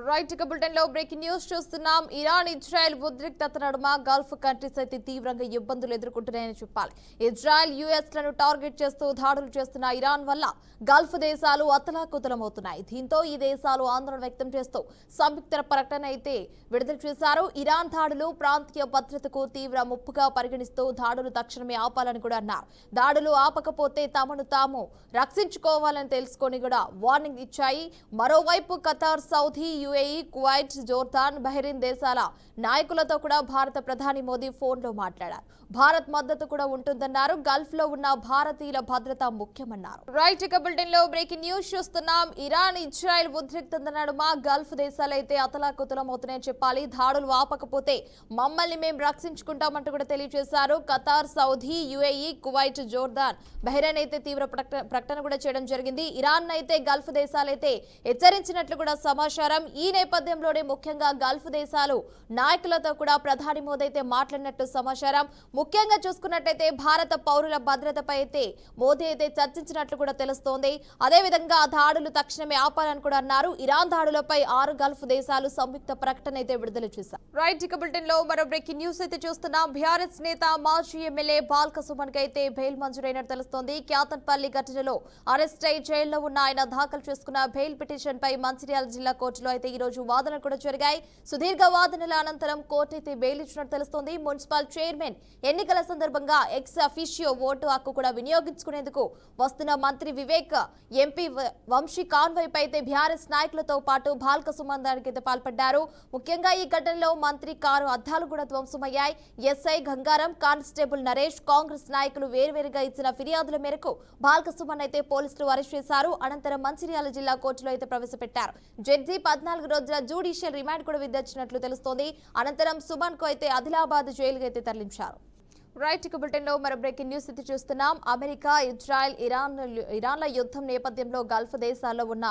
Right ఇక bulletin లో breaking news చూస్తున్నాం. ఇరాన్ ఇజ్రాయెల్ ఉద్రిక్తత నడుమ గల్ఫ్ కంట్రీస్ అయితే తీవ్రంగా ఇబ్బందులు ఎదుర్కొంటున్నాయని చెప్పాలి. ఇజ్రాయెల్ యుఎస్ లను టార్గెట్ చేస్తూ దాడులు చేస్తున్న ఇరాన్ వల్ల గల్ఫ్ దేశాలు అతలాకుతలమవుతున్నాయి. దీంతో ఈ దేశాలు ఆందోళన వ్యక్తం చేస్తూ సంయుక్త ప్రకటన అయితే విడుదల చేశారు. ఇరాన్ దాడులు ప్రాంతీయ భద్రతకు తీవ్ర ముప్పుగా పరిగణిస్తూ దాడులు తక్షణమే ఆపాలని కూడా అన్నారు. దాడులు ఆపకపోతే తమను తాము రక్షించుకోవాలని తెలుసుకొని కూడా వార్నింగ్ ఇచ్చాయి. మరోవైపు Qatar, Saudi, UAE, Kuwait, Jordan, Bahrain దేశాల నాయకులతో కూడా భారత ప్రధాని మోదీ ఫోన్లో మాట్లాడారు. భారత్ మద్దతు కూడా ఉంటుందన్నారు. గల్ఫ్ లో ఉన్న భారతీయుల భద్రత ముఖ్యమన్నారు. రైట్ ఇక బులెటిన్ లో బ్రేకింగ్ న్యూస్ చూస్తున్నాం. ఇరాన్ ఇజ్రాయెల్ ఉద్రిక్తత నడుమ గల్ఫ్ దేశాలైతే అతలాకుతలమవుతున్నాయని చెప్పాలి. దాడులు ఆపకపోతే మమ్మల్ని మేము రక్షించుకుంటామంటూ కూడా తెలియజేశారు. Qatar, Saudi, UAE, Kuwait, Jordan, Bahrain అయితే తీవ్ర ప్రకటన కూడా చేయడం జరిగింది. ఇరాన్ అయితే గల్ఫ్ దేశాలైతే హెచ్చరించినట్లు కూడా సమాచారం. ఈ నేపథ్యంలోనే ముఖ్యంగా గల్ఫ్ దేశాలు నాయకులతో కూడా ప్రధాని మోదీ అయితే మాట్లాడినట్టు సమాచారం. ముఖ్యంగా చూసుకున్నట్లయితే భారత పౌరుల భద్రతపై అయితే మోదీ అయితే చర్చించినట్లు కూడా తెలుస్తోంది. అదేవిధంగా దాడులు తక్షణమే ఆపాలని కూడా అన్నారు. ఇరాన్ దాడులపై 6 గల్ఫ్ దేశాలు సంయుక్త ప్రకటన అయితే విడుదల చేశారు. రైట్ ఇక బులెటిన్ లో మరో బ్రేకింగ్ న్యూస్ అయితే చూస్తున్నాం. బీఆర్ఎస్ నేత మాజీ ఎమ్మెల్యే బాల్క సుమన్ కి అయితే బెయిల్ మంజూరైనట్టు తెలుస్తోంది. క్యాతన్పల్లి ఘటనలో అరెస్ట్ అయి జైల్లో ఉన్న ఆయన దాఖలు చేసుకున్న బెయిల్ పిటిషన్ పై మంచిర్యాల జిల్లా కోర్టులో అయితే ఈ రోజు వాదనలు కూడా జరిగాయి. సుదీర్ఘ వాదనల అనంతరం కోర్టు అయితే బెయిల్ ఇచ్చినట్టు తెలుస్తోంది. మున్సిపల్ చైర్మన్ ఎన్నికల సందర్భంగా ఎక్స్ అఫీషియో ఓటు హక్కు కూడా వినియోగించుకునేందుకు వస్తున్న మంత్రి వివేక్, ఎంపీ వంశీ కాన్వాయ్ పై అయితే బీఆర్ఎస్ నాయకులతో పాటు బాల్క సుమన్ దాడికి అయితే పాల్పడ్డారు. ముఖ్యంగా ఈ ఘటనలో మంత్రి కారు అద్దాలు కూడా ధ్వంసమయ్యాయి. ఎస్ఐ గంగారం, కానిస్టేబుల్ నరేష్, కాంగ్రెస్ నాయకులు వేర్వేరుగా ఇచ్చిన ఫిర్యాదుల మేరకు బాల్క సుమన్ అయితే పోలీసులు అరెస్ట్ చేశారు. అనంతరం మంచిర్యాల జిల్లా కోర్టులో అయితే ప్రవేశపెట్టారు. జడ్జి 14 రోజుల జ్యుడిషియల్ రిమాండ్ కూడా విధించినట్లు తెలుస్తోంది. అనంతరం సుమన్ కు అయితే ఆదిలాబాద్ జైలుకు అయితే తరలించారు. రైట్ ఇక బులెటిన్ లో మరో బ్రేకింగ్ న్యూస్ అయితే చూస్తున్నాం. అమెరికా, ఇజ్రాయెల్, ఇరాన్ల యుద్ధం నేపథ్యంలో గల్ఫ్ దేశాల్లో ఉన్న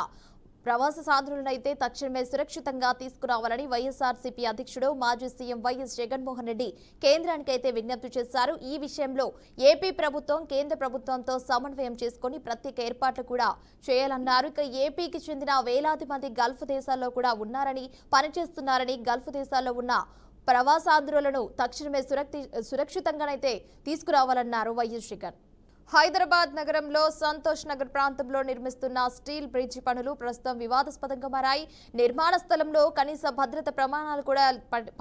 ప్రవాస సాధులను అయితే తక్షణమే సురక్షితంగా తీసుకురావాలని వైఎస్ఆర్సీపీ అధ్యక్షుడు మాజీ సీఎం వైఎస్ జగన్మోహన్ రెడ్డి కేంద్రానికి అయితే విజ్ఞప్తి చేశారు. ఈ విషయంలో ఏపీ ప్రభుత్వం కేంద్ర ప్రభుత్వంతో సమన్వయం చేసుకుని ప్రత్యేక ఏర్పాట్లు కూడా చేయాలన్నారు. ఇక ఏపీకి చెందిన వేలాది మంది గల్ఫ్ దేశాల్లో కూడా ఉన్నారని, పనిచేస్తున్నారని, గల్ఫ్ దేశాల్లో ఉన్న ప్రవాసాంధ్రులను తక్షణమే సురక్షితంగానైతే తీసుకురావాలన్నారు వైఎస్ జగన్. హైదరాబాద్ నగరంలో సంతోష్ నగర్ ప్రాంతంలో నిర్మిస్తున్న స్టీల్ బ్రిడ్జి పనులు ప్రస్తుతం వివాదాస్పదంగా మారాయి. నిర్మాణ స్థలంలో కనీస భద్రత ప్రమాణాలు కూడా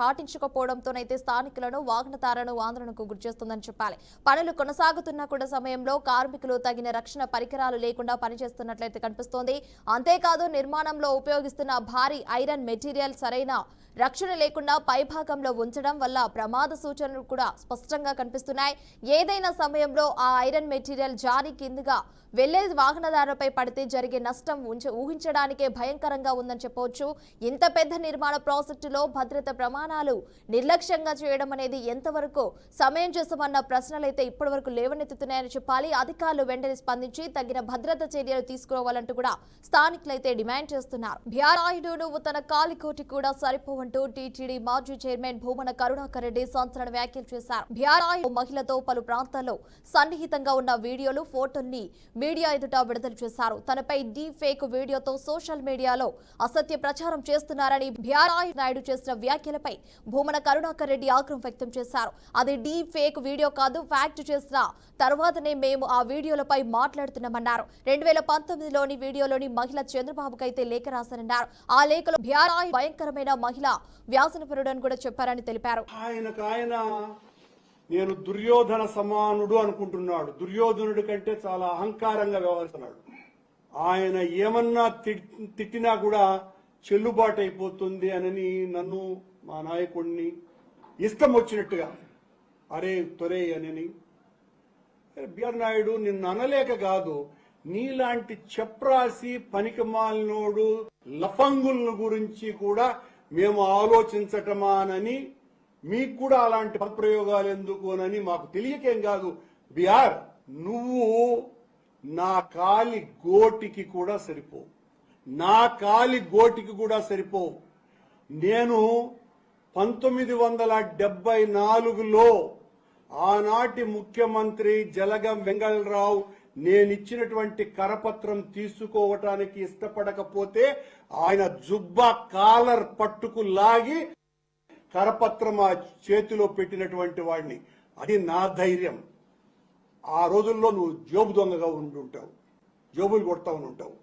పాటించకపోవడంతోనైతే స్థానికులను, వాహనదారులను ఆందోళనకు గురిచేస్తుందని చెప్పాలి. పనులు కొనసాగుతున్న కూడా సమయంలో కార్మికులు తగిన రక్షణ పరికరాలు లేకుండా పనిచేస్తున్నట్లయితే కనిపిస్తోంది. అంతేకాదు నిర్మాణంలో ఉపయోగిస్తున్న భారీ ఐరన్ మెటీరియల్ సరైన రక్షణ లేకుండా పైభాగంలో ఉంచడం వల్ల ప్రమాద సూచనలు కూడా స్పష్టంగా కనిపిస్తున్నాయి. ఏదైనా సమయంలో ఆ ఐరన్ మెటీరియల్ జారి కిందగా వెళ్లే వాహనదారులపై పడితే జరిగే నష్టం ఊహించడానికే భయంకరంగా ఉందని చెప్పవచ్చు. ఇంత పెద్ద నిర్మాణ ప్రాజెక్టులో భద్రత ప్రమాణాలు నిర్లక్ష్యంగా చేయడం అనేది ఎంతవరకు సమంజసమన్న ప్రశ్నలైతే ఇప్పటి వరకు లేవనెత్తుతున్నాయని చెప్పాలి. అధికారులు వెంటనే స్పందించి తగిన భద్రత చర్యలు తీసుకోవాలంటూ కూడా స్థానికులైతే డిమాండ్ చేస్తున్నారు. బీఆర్ఐడు నువ్వు తన కాలికోటి కూడా సరిపోవంటూ టీటీడీ మాజీ చైర్మన్ భూమన కరుణాకర్ రెడ్డి సంచలన వ్యాఖ్యలు చేశారు. బీఆర్ఐ మహిళతో పలు ప్రాంతాల్లో సన్నిహితంగా ఉన్న వీడియోలు, ఫోటోల్ని మీడియా ఎదుట విడుదల చేశారు. తనపై డీప్ ఫేక్ వీడియోతో సోషల్ మీడియాలో అసత్య ప్రచారం చేస్తున్నారని బీఆర్ఐ నాయుడు చేసిన వ్యాఖ్యలపై భూమన కరుణాకర్ రెడ్డి ఆగ్రహం వ్యక్తం చేశారు. అది డీప్ ఫేక్ వీడియో కాదు, ఫ్యాక్ట్ చేసిన తర్వాతనే మేము ఆ వీడియోలపై మాట్లాడుతున్నామన్నారు. 2019లోని వీడియోలోని మహిళ చంద్రబాబుకు అయితే లేఖ రాశారన్నారు. ఆ లేఖలో బీఆర్ఐ భయంకరమైన మహిళ వ్యాసనపరుడని కూడా చెప్పారని తెలిపారు. నేను దుర్యోధన సమానుడు అనుకుంటున్నాడు. దుర్యోధనుడి కంటే చాలా అహంకారంగా వ్యవహరిస్తున్నాడు. ఆయన ఏమన్నా తిట్టినా కూడా చెల్లుబాటు అయిపోతుంది అని నన్ను, మా నాయకుడిని ఇష్టం వచ్చినట్టుగా అరే తొరే అని. బిఆర్ నాయుడు నిన్ను అనలేక కాదు, నీలాంటి చెప్రాసి పనికిమాలినోడు లఫంగుల గురించి కూడా మేము ఆలోచించటమానని, మీకు కూడా అలాంటి పదప్రయోగాలు ఎందుకునని మాకు తెలియకేం కాదు. బిఆర్, నువ్వు నా కాలి గోటికి కూడా సరిపోవు, నా కాలి గోటికి కూడా సరిపోవు. నేను 1974లో ఆనాటి ముఖ్యమంత్రి జలగం వెంగళరావు నేనిచ్చినటువంటి కరపత్రం తీసుకోవటానికి ఇష్టపడకపోతే ఆయన జుబ్బా కాలర్ పట్టుకు లాగి కరపత్రం ఆ చేతిలో పెట్టినటువంటి వాడిని. అది నా ధైర్యం. ఆ రోజుల్లో నువ్వు జోబు దొంగగా ఉండుంటావు, జోబులు కొడతా ఉంటావు.